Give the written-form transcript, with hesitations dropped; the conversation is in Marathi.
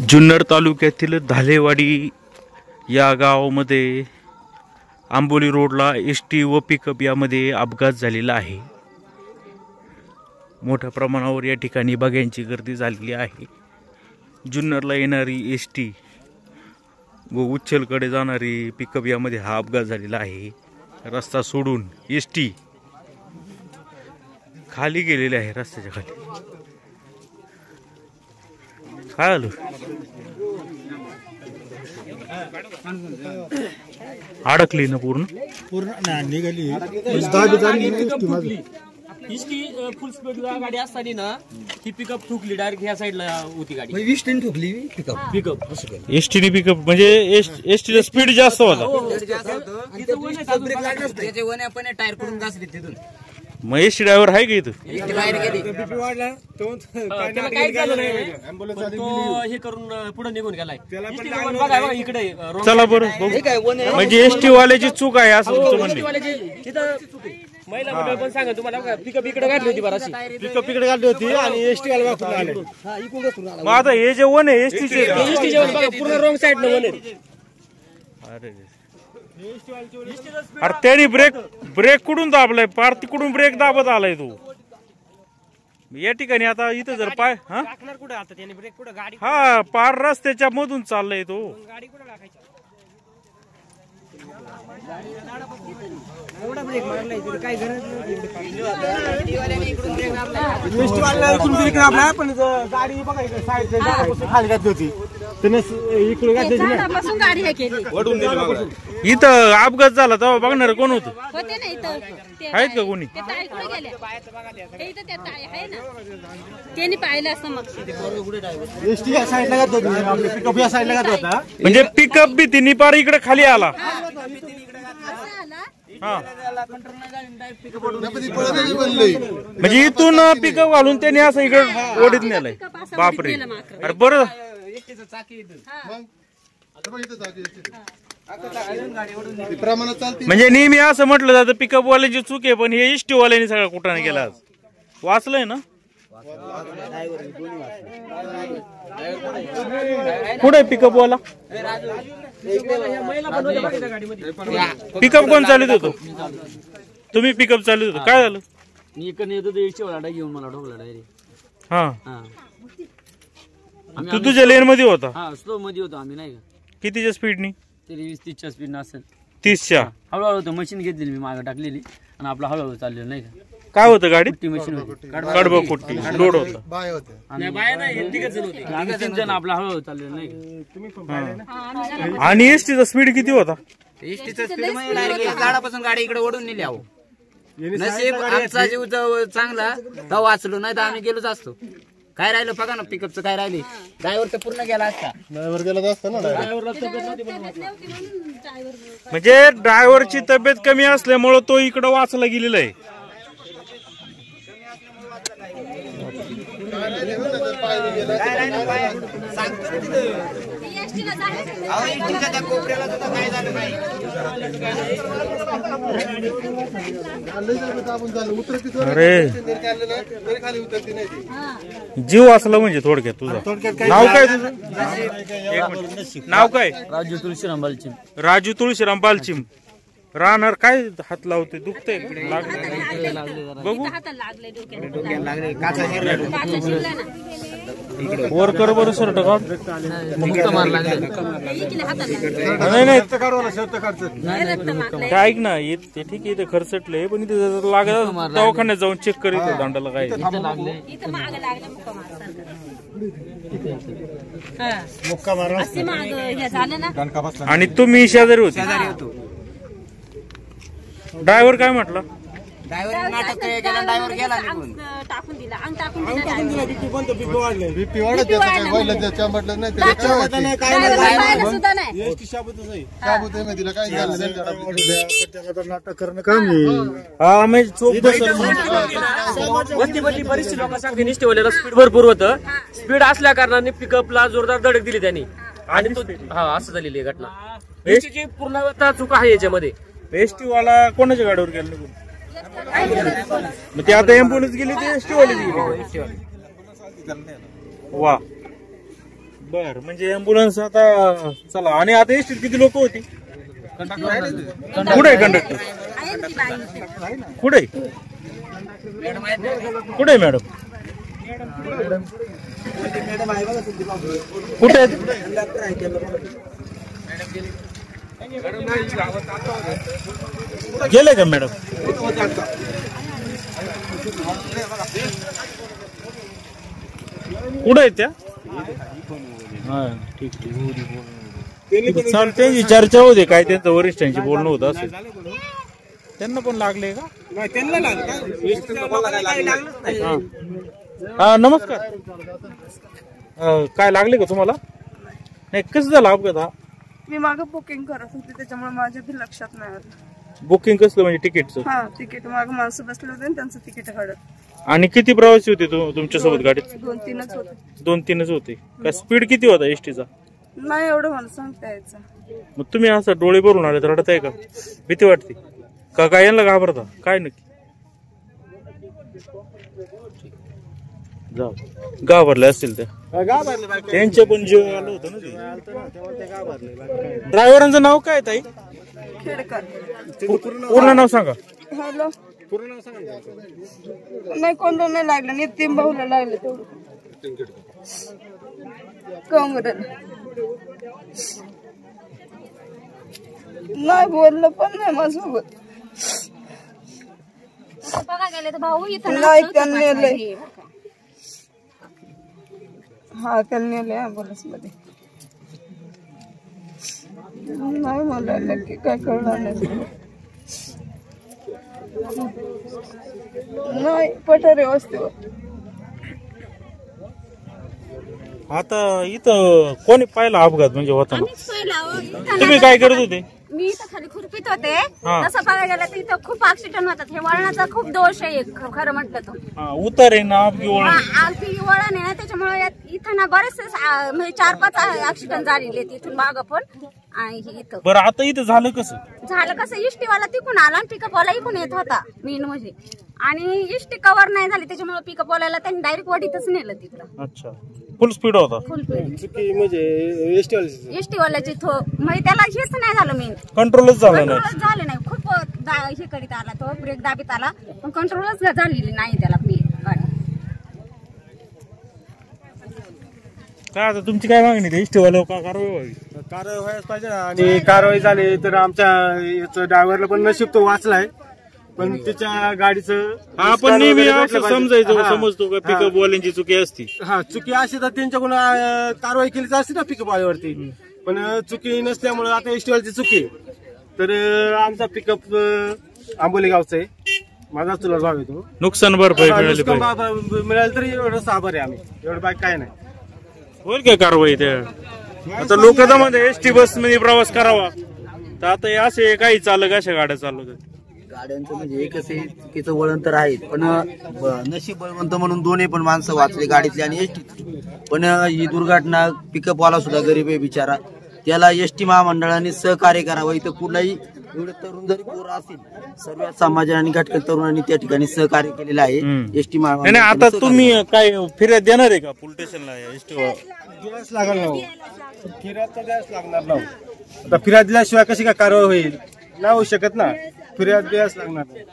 जुन्नर तालुक्यातील धालेवाडी या गावामध्ये आंबोली रोडला एसटी व पिकअप यामध्ये अपघात झालेला आहे। मोठ्या प्रमाणावर या ठिकाणी बघ्यांची गर्दी झालेली आहे। जुन्नरला येणारी एसटी व उच्चलकडे जाणारी पिकअप यामध्ये हा अपघात झालेला आहे। रस्ता सोडून एसटी खाली गेलेली आहे। रस्त्याच्या खाली काय आलं? अडकली ना पूर्ण निघाली एसटी फुल स्पीड गाडी असताना ना ती पिकअप ठोकली डायरेक्ट ह्या साईडला होती गाडी। एसटीने ठोकली पिकअप एसटीने पिकअप म्हणजे एसटीचा स्पीड जास्त होता। टायर कडून घासली तिथून। मग एसटी ड्रायव्हर आहे का इथं? तो हे करून पुढे निघून गेलाय। इकडे चला बरं म्हणजे एसटी वाल्याची चूक आहे असं तुमचं म्हणणे? महिला मंडळ पण सांगा तुम्हाला पिकअप इकडे काढली होती बराचशी। पिकअप इकडे काढली होती आणि एसटी आले। मग आता हे जे वन आहे एसटीचे पूर्ण रॉंग साइड न वन आहे। अरे त्याने ब्रेक कुठून दाबलाय? पार तिकडून ब्रेक दाबत आलाय तू या ठिकाणी। आता इथं जर पाय हा पार रस्त्याच्या मधून चाललाय तो। पण गाडी खाली घातली होती इथं अपघात झाला तेव्हा बघणार कोण होतं? आहेत का कोणी? म्हणजे पिकअप बी तिन्ही पार इकडे खाली आला। म्हणजे इथून पिकअप घालून त्याने असं इकडे ओढीत नेलाय। बापरे! अरे बरं म्हणजे नेहमी असं म्हटलं जातं पिकअप वाल्याची चूक आहे, पण हे एसटी वाल्याने सगळा कुठाने गेला। आज वाचलंय ना? कुठे पिकअप वाला? पिकअप कोण चालत होतो? तुम्ही पिकअप चालत होतो? काय झालं? मी इकडे येतो एसटी वाला घेऊन मला ढोकला डायरेक्ट। हा तू तुझ्या लेन मध्ये होता? हा स्लो मध्ये होतो आम्ही नाही का। कितीच्या स्पीडनी? तरी 20-30च्या स्पीड असेल। 30च्या? हळूहळू होतं मशीन घेतलेली मी मागे टाकलेली आणि आपला हळूहळू चाललेलं नाही का। काय होतं गाडीत? ती मशीन होती कडबा कुट्टी लोड होता। आपला हळूहळू चाललेलं नाही। आणि एसटीचा स्पीड किती होता? एसटीचा स्पीड म्हणजे झाडापासून गाडी इकडे ओढून नेली। आहो नशीब आमचा जीव चांगला तर वाचलो, नाही तर आम्ही गेलोच असतो। काय राहिलं बघा ना पिकअपचं काय राहिले? ड्रायव्हर तर पूर्ण गेला असता। ड्रायव्हर गेला असता ना। म्हणजे ड्रायव्हरची तब्येत कमी असल्यामुळे तो इकडे वाचला गेलेला आहे। अरे जीव वाचला म्हणजे थोडक्यात तुझा। नाव काय तुझं? नाव काय? राजू तुळशीराम बालचिम। राजू तुळशीराम बालचिम। राहणार काय हात लावते? दुखते बघू वर कर बरं शर्ट काढ। नाही ऐक ना ते ठीक आहे इथे खरचटलंय, पण इथे लागत दवाखान्यात जाऊन चेक करीत दांडाला काय। आणि तुम्ही शेजारी होते? ड्रायव्हर काय म्हटलं? ड्रायव्हर नाटक केला, ड्रायव्हर गेला निघून टाकून दिला अंग टाकून दिला। बीपी वाढत त्याच्या म्हटलं नाही सुद्धा नाही एसटी शाबूतच आहे। शाबूत आहे तिला काय झालं त्याला नाटक करणं काम आहे। वस्तीमधली बरीचशी लोक सांगते निष्ठेवाल्याला स्पीड भरपूर होतं। स्पीड असल्या कारणाने पिकअपला जोरदार धडक दिली त्यांनी आणि तो असं झालेली आहे घटना। एसटीची पूर्णतः चूक आहे याच्यामध्ये। एसटी वाला कोणाच्या गाडीवर गेला निघून? मग ते आता एम्ब्युलन्स गेली ते एसटी वाले गेली। वा बर म्हणजे अँब्युलन्स आता चला. आणि आता एसटीत किती लोक होती? कुठे कंडक्टर? आहे ना ती बाई. कुठे कुठे मॅडम? कुठे आहेत? गेले का मॅडम? कुठे आहेत त्या? हा ठीक आहे चाल. त्यांची चर्चा होते काय त्यांचं वरिष्ठांशी बोलणं होतं असेल. त्यांना पण लागले का? हा नमस्कार. काय लागले का तुम्हाला? नाही कसं झालं अपघात हा? मी मागे बुकिंग करत होते त्याच्यामुळे माझ्या बी लक्षात नाही आलं. बुकिंग कसलं म्हणजे तिकीटचं? हा तिकीट मागे माणसं बसले होते आणि त्यांचं तिकीट काढत. आणि किती प्रवासी होते तुमच्यासोबत गाडीत? 2-3च होते. 2-3च होते का? स्पीड किती होता एसटीचा? नाही एवढं मला सांगता यायचं. मग तुम्ही असं डोळे भरून आले तर रडत आहे का? भीती वाटते का? काय यांना घाबरता काय नक्की? जाऊ घाबरले असतील त्या. त्यांचे पण जीव आलं होतं ना ते. ड्रायव्हरांचं नाव काय ताई? खेडकर. पूर्ण नाव सांगा. हॅलो नाही कोणतं नाही लागलं. नितीन भाऊला लागलं तेवढं. काँग्रेस नाही बोललं पण नाही माझ्यासोबत. बघा गेले तर भाऊ इथं नाही त्यांनी नेलंय. हा त्यांनी नेलंय ॲम्ब्युलन्स मध्ये. नाही मला नक्की काय कळणार नाही. नाही पठारे वस्तीवर. आता इथं कोणी पाहिला अपघात म्हणजे होता? आम्हीच पाहिलं. इथं तुम्ही काय करत होते? मी इथं खाली खुरपीत होते. हा. तसं बघायला गेलं तर इथं खूप ऍक्सिडेंट होतात. हे वळणाचा खूप दोष आहे खरं म्हटलं तर. हा, उतार आहे ना अपघी वळण. आलती वळण आहे ना त्याच्यामुळे इथं ना बरेचसे म्हणजे 4-5 ऍक्सिडेंट झालेले आहेत इथून मागं पण. आणि इथं बरं आता इथं झालं कसं? झालं कसं इष्टीवाला तिकून आला आणि पिकअपवाला इकून येत होता मेन म्हणजे. आणि इष्टी कव्हर नाही झाली त्याच्यामुळे पिकअपवाल्याला त्यांनी डायरेक्ट वडीतच नेलं तिकडं. अच्छा फुल स्पीड होता. फुल स्पीड म्हणजे इष्टीवाल्याची म्हणजे त्याला हेच नाही झालं मेन. कंट्रोलच झालं नाही. कंट्रोलच झाले नाही. खूप हे करीत आला तो ब्रेक दाबीत आला पण कंट्रोलच झालेली नाही त्याला गाडी. काय आता तुमची काय मागणी ते इष्टीवाला का कारवाई व्हावी? कारवाई व्हायच पाहिजे ना. आणि कारवाई झाली तर आमच्या ड्रायव्हरला पण नशीब तो वाचलाय. पण त्याच्या गाडीचं आपण नेहमी असं समजायचो समजतो का पिकअप वाल्यांची चुकी असती. हा चुकी अशी तर त्यांच्याकडून कारवाई केलीच असते ना पिकअप वाल्यावरती. पण चुकी नसल्यामुळे आता एसटीवाल्याची चुकी. तर आमचा पिकअप आंबोली गावचा आहे. माझा चुलत भाव येतो. नुकसान भरपाई मिळाली पाहिजे. मिळाली तरी एवढं आभार आहे आम्ही. एवढं बाकी काय नाही. होईल काय कारवाई त्या? आता लोक मध्ये एसटी बस मध्ये प्रवास करावा तर आता हे असे काही चालक अशा गाड्या चालवतात. गाड्यांचं म्हणजे एकच आहे चुकीचं वळण तर आहे. पण नशीब बळवंत म्हणून दोन्ही पण माणसं वाचले गाडीतली आणि एसटी. पण ही दुर्घटना पिकअप वाला सुद्धा गरीब आहे बिचारा. त्याला एसटी महामंडळाने सहकार्य करावं. इथं कुठलाही एवढे तरुण जरी पोरं असतील सर्व समाज आणि घटक तरुणांनी त्या ठिकाणी सहकार्य केलेलं आहे. एसटी नाही आता तुम्ही काय फिर्याद देणार आहे का पोलीस स्टेशनला एसटी? द्यायच लागणार नाही. फिर्याद तर द्यायच लागणार नाही. आता फिर्याद दिल्याशिवाय कशी काय कारवाई होईल? नाही होऊ शकत ना. फिर्याद द्यायच लागणार नाही.